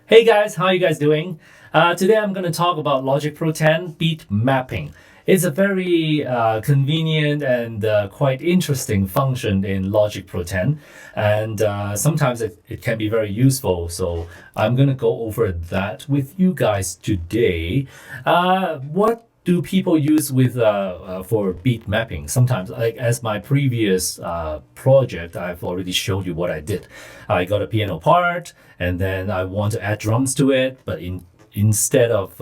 Hey guys, how you guys doing? Today I'm going to talk about Logic Pro 10 beat mapping. It's a very convenient and quite interesting function in Logic Pro 10, and sometimes it can be very useful. So I'm going to go over that with you guys today. What do people use with for beat mapping? Sometimes, like as my previous project, I've already showed you what I did. I got a piano part, and then I want to add drums to it, but instead of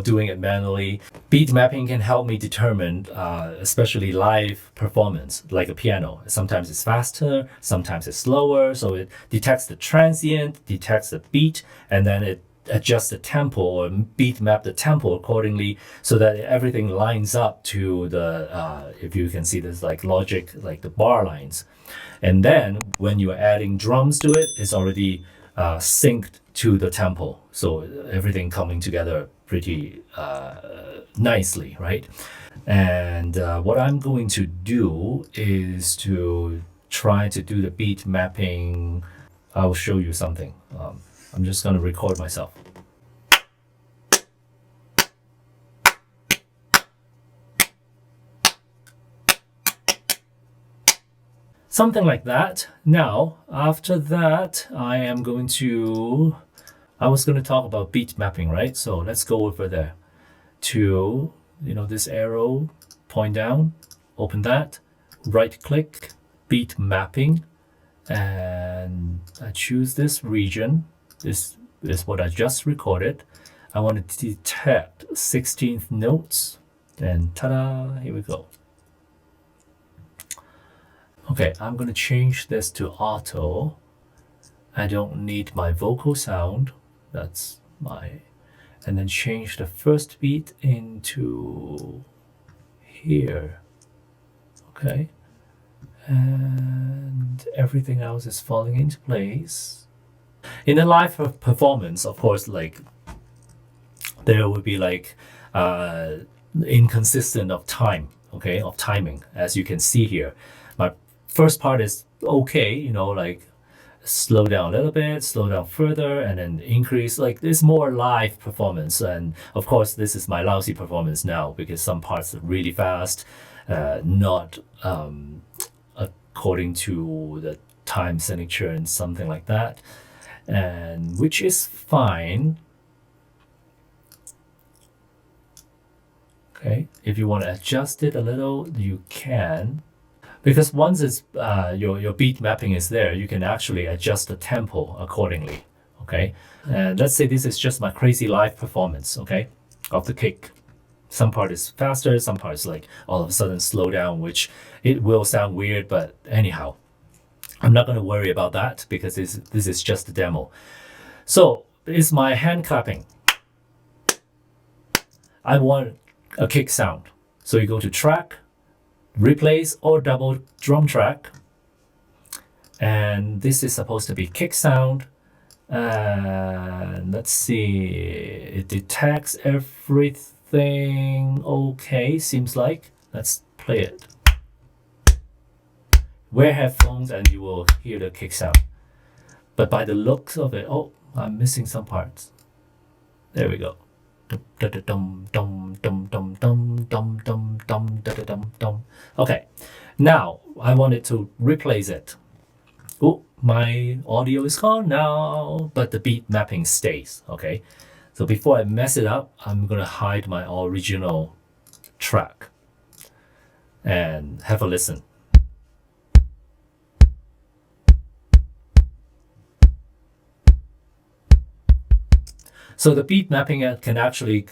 doing it manually, beat mapping can help me determine, especially live performance, like a piano. Sometimes it's faster, sometimes it's slower, so it detects the transient, detects the beat, and then it adjust the tempo or beat map the tempo accordingly so that everything lines up to the if you can see this like logic, like the bar lines. And then when you're adding drums to it, it's already synced to the tempo, so everything coming together pretty nicely, right? And what I'm going to do is to try to do the beat mapping. I'll show you something. I'm just going to record myself. Something like that. Now, after that, I was going to talk about beat mapping, right? So let's go over there to, this arrow, point down, open that, right click, beat mapping, and I choose this region. This is what I just recorded. I want to detect 16th notes, and ta-da, here we go. Okay, I'm going to change this to auto. I don't need my vocal sound. That's and then change the first beat into here. Okay. And everything else is falling into place. In a live performance, of course, like there will be like inconsistent of time, okay, of timing, as you can see here. My first part is okay, like slow down a little bit, slow down further, and then increase. Like this more live performance. And of course, this is my lousy performance now because some parts are really fast, not according to the time signature and something like that, and which is fine. Okay, if you want to adjust it a little, you can, because once it's your beat mapping is there, you can actually adjust the tempo accordingly. Okay, and let's say this is just my crazy live performance, okay, of the kick. Some part is faster, some parts like all of a sudden slow down, which it will sound weird, but anyhow, I'm not going to worry about that because this is just a demo. So it's my hand clapping. I want a kick sound. So you go to track, replace or double drum track. And this is supposed to be kick sound. And let's see, it detects everything okay, seems like. Let's play it. Wear headphones and you will hear the kick sound. But by the looks of it, oh, I'm missing some parts. There we go. Okay, now I wanted to replace it. Oh, my audio is gone now, but the beat mapping stays. Okay, so before I mess it up, I'm gonna hide my original track and have a listen. So the beat mapping can actually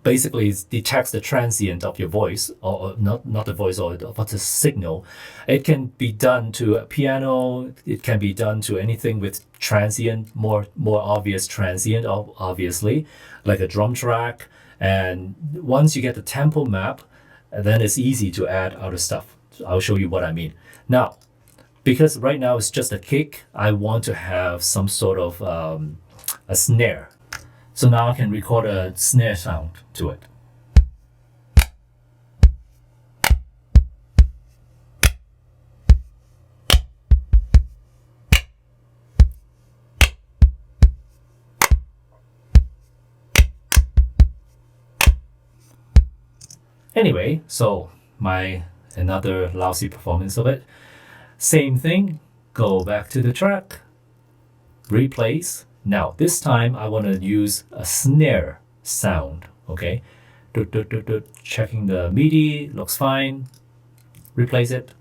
basically detects the transient of your voice, or not the voice, or the signal. It can be done to a piano. It can be done to anything with transient, more obvious transient, obviously, like a drum track. And once you get the tempo map, then it's easy to add other stuff. So I'll show you what I mean. Now, because right now it's just a kick, I want to have some sort of a snare. So now I can record a snare sound to it. Anyway, so another lousy performance of it. Same thing, go back to the track, replace. Now, this time I want to use a snare sound, okay? Checking the MIDI, looks fine. Replace it.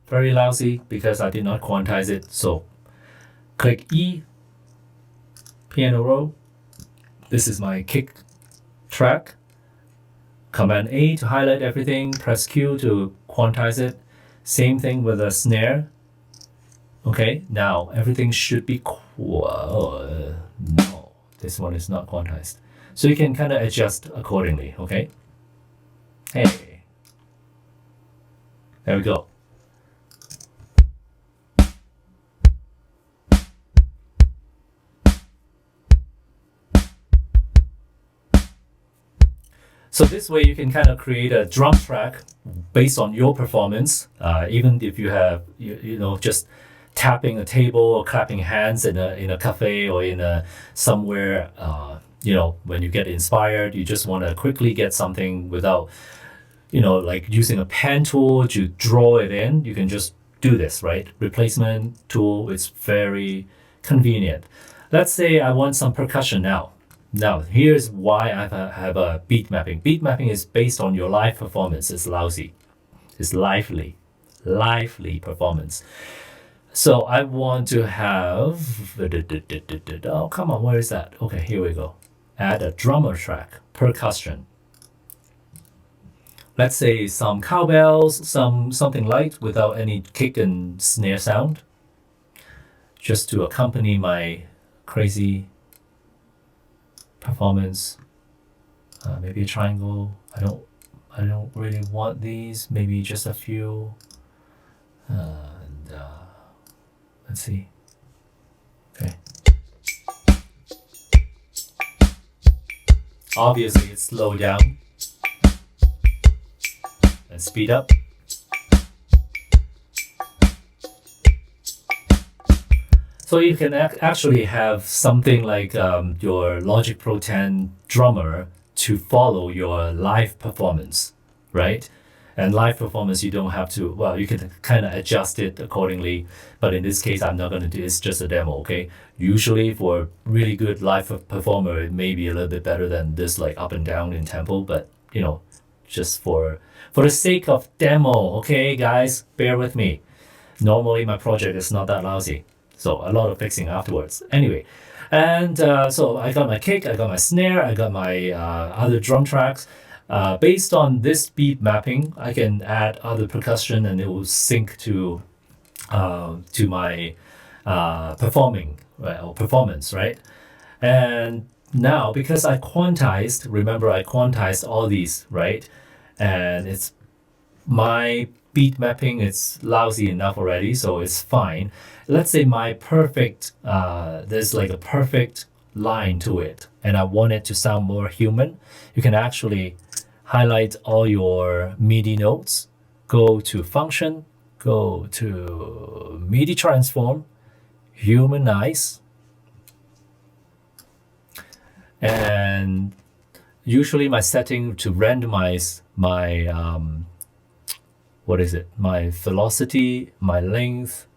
Very lousy because I did not quantize it. So click E, piano roll. This is my kick track. Command A to highlight everything. Press Q to quantize it. Same thing with a snare. Okay, now everything should be no, this one is not quantized. So you can kind of adjust accordingly, okay? Hey, there we go. So this way you can kind of create a drum track based on your performance, even if you have, you know, just tapping a table or clapping hands in a cafe or in a somewhere, you know, when you get inspired, you just want to quickly get something without, you know, like using a pen tool to draw it in. You can just do this, right? Replacement tool is very convenient. Let's say I want some percussion now. Now, here's why I have a beat mapping. Beat mapping is based on your live performance. It's lousy. It's lively performance. So I want to have, oh, come on, where is that? Okay, here we go. Add a drummer track, percussion. Let's say some cowbells, something light without any kick and snare sound, just to accompany my crazy performance. Maybe a triangle. I don't really want these. Maybe just a few. Let's see. Okay. Obviously, it's slow down and speed up. So you can actually have something like your Logic Pro 10 drummer to follow your live performance, right? And live performance, you don't have to, well, you can kind of adjust it accordingly. But in this case, I'm not going to do, it's just a demo, okay? Usually for really good live performer, it may be a little bit better than this, like up and down in tempo. But, you know, just for the sake of demo, okay, guys, bear with me. Normally, my project is not that lousy. So a lot of fixing afterwards. Anyway, and so I got my kick, I got my snare, I got my other drum tracks. Based on this beat mapping, I can add other percussion and it will sync to my performing, right, or performance, right? And now because I quantized, remember I quantized all these, right? And it's my beat mapping, it's lousy enough already, so it's fine. Let's say my perfect, there's like a perfect line to it, and I want it to sound more human. You can actually highlight all your MIDI notes, go to function, go to MIDI transform, humanize, and usually my setting to randomize my my velocity, my length,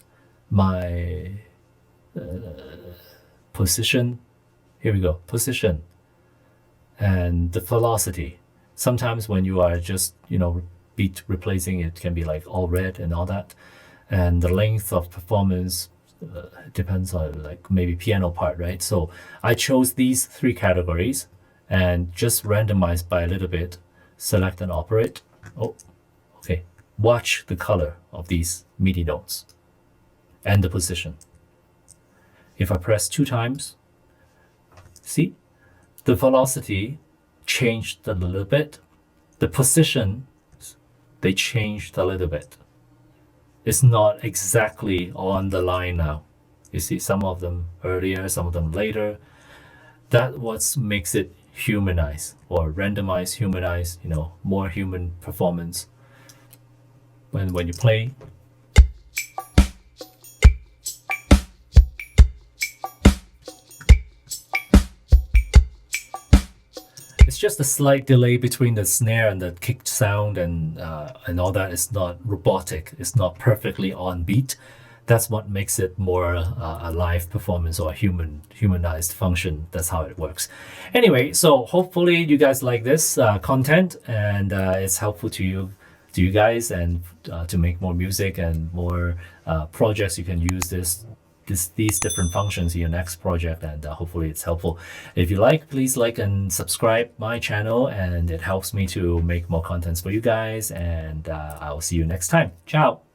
my position. Here we go, position, and the velocity. Sometimes when you are just, you know, beat replacing, it can be like all red and all that. And the length of performance depends on like maybe piano part, right? So I chose these three categories and just randomized by a little bit, select and operate. Oh, okay. Watch the color of these MIDI notes and the position. If I press 2 times, see, the velocity changed a little bit. The position, they changed a little bit. It's not exactly on the line now. You see some of them earlier, some of them later. That's what makes it humanize or randomize, humanize, you know, more human performance. When you play, it's just a slight delay between the snare and the kick sound and all that. It's not robotic. It's not perfectly on beat. That's what makes it more a live performance or a humanized function. That's how it works. Anyway, so hopefully you guys like this content, and it's helpful to you guys, and to make more music and more projects. You can use these different functions in your next project, and hopefully it's helpful. If you like, please like and subscribe my channel, and it helps me to make more contents for you guys, and I will see you next time. Ciao.